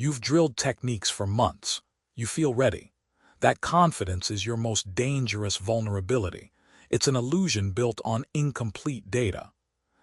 You've drilled techniques for months. You feel ready. That confidence is your most dangerous vulnerability. It's an illusion built on incomplete data.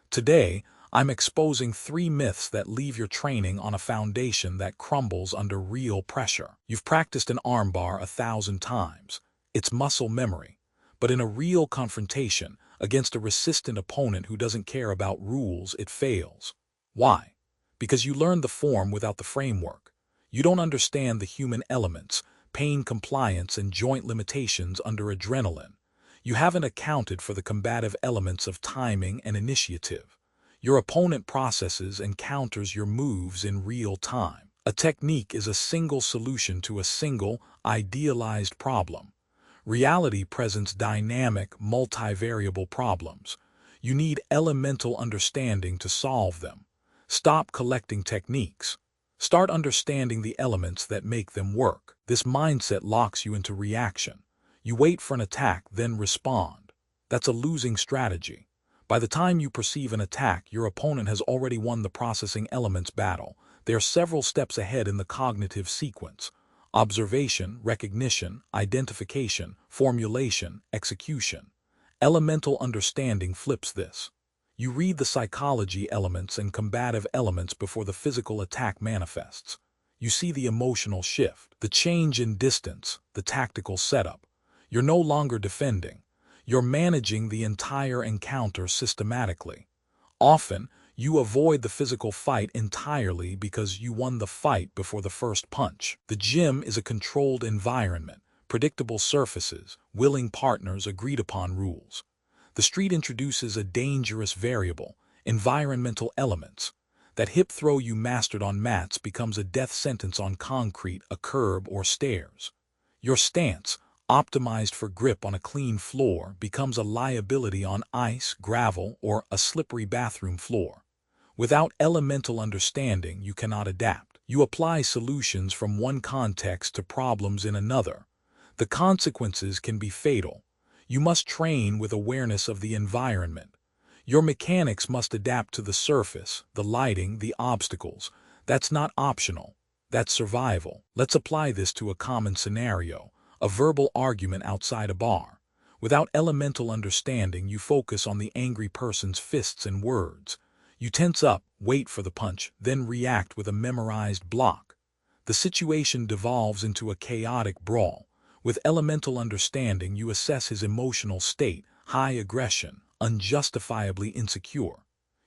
Today, I'm exposing 3 myths that leave your training on a foundation that crumbles under real pressure. You've practiced an armbar 1,000 times. It's muscle memory. But in a real confrontation, against a resistant opponent who doesn't care about rules, it fails. Why? Because you learned the form without the framework. You don't understand the human elements, pain compliance, and joint limitations under adrenaline. You haven't accounted for the combative elements of timing and initiative. Your opponent processes and counters your moves in real time. A technique is a single solution to a single, idealized problem. Reality presents dynamic, multivariable problems. You need elemental understanding to solve them. Stop collecting techniques. Start understanding the elements that make them work. This mindset locks you into reaction. You wait for an attack, then respond. That's a losing strategy. By the time you perceive an attack, your opponent has already won the processing elements battle. They are several steps ahead in the cognitive sequence: observation, recognition, identification, formulation, execution. Elemental understanding flips this. You read the psychology elements and combative elements before the physical attack manifests. You see the emotional shift, the change in distance, the tactical setup. You're no longer defending. You're managing the entire encounter systematically. Often, you avoid the physical fight entirely because you won the fight before the first punch. The gym is a controlled environment, predictable surfaces, willing partners, agreed-upon rules. The street introduces a dangerous variable, environmental elements. That hip throw you mastered on mats becomes a death sentence on concrete, a curb, or stairs. Your stance, optimized for grip on a clean floor, becomes a liability on ice, gravel, or a slippery bathroom floor. Without elemental understanding, you cannot adapt. You apply solutions from one context to problems in another. The consequences can be fatal. You must train with awareness of the environment. Your mechanics must adapt to the surface, the lighting, the obstacles. That's not optional. That's survival. Let's apply this to a common scenario. A verbal argument outside a bar. Without elemental understanding, you focus on the angry person's fists and words. You tense up, wait for the punch, then react with a memorized block. The situation devolves into a chaotic brawl. With elemental understanding, you assess his emotional state, high aggression, unjustifiably insecure.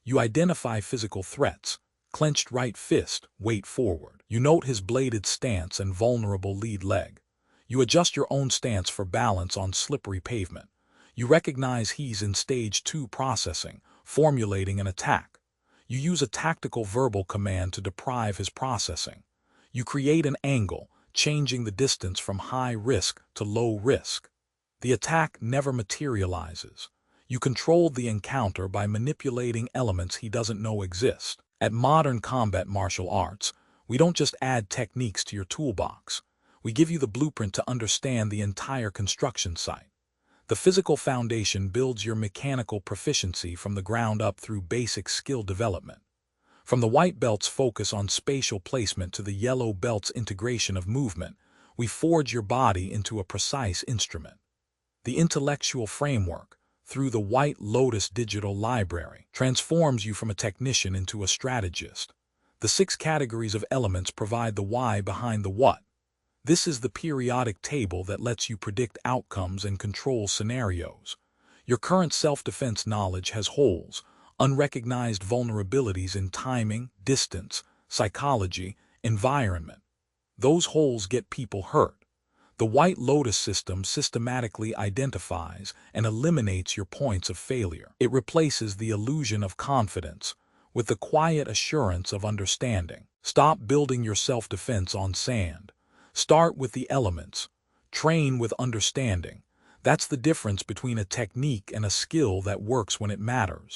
You identify physical threats, clenched right fist, weight forward. You note his bladed stance and vulnerable lead leg. You adjust your own stance for balance on slippery pavement. You recognize he's in stage 2 processing, formulating an attack. You use a tactical verbal command to deprive his processing. You create an angle, changing the distance from high risk to low risk. The attack never materializes. You control the encounter by manipulating elements he doesn't know exist. At modern combat martial arts, we don't just add techniques to your toolbox. We give you the blueprint to understand the entire construction site. The physical foundation builds your mechanical proficiency from the ground up through basic skill development. From the white belt's focus on spatial placement to the yellow belt's integration of movement, we forge your body into a precise instrument. The intellectual framework, through the White Lotus Digital Library, transforms you from a technician into a strategist. The 6 categories of elements provide the why behind the what. This is the periodic table that lets you predict outcomes and control scenarios. Your current self-defense knowledge has holes, unrecognized vulnerabilities in timing, distance, psychology, environment. Those holes get people hurt. The White Lotus system systematically identifies and eliminates your points of failure. It replaces the illusion of confidence with the quiet assurance of understanding. Stop building your self-defense on sand. Start with the elements. Train with understanding. That's the difference between a technique and a skill that works when it matters.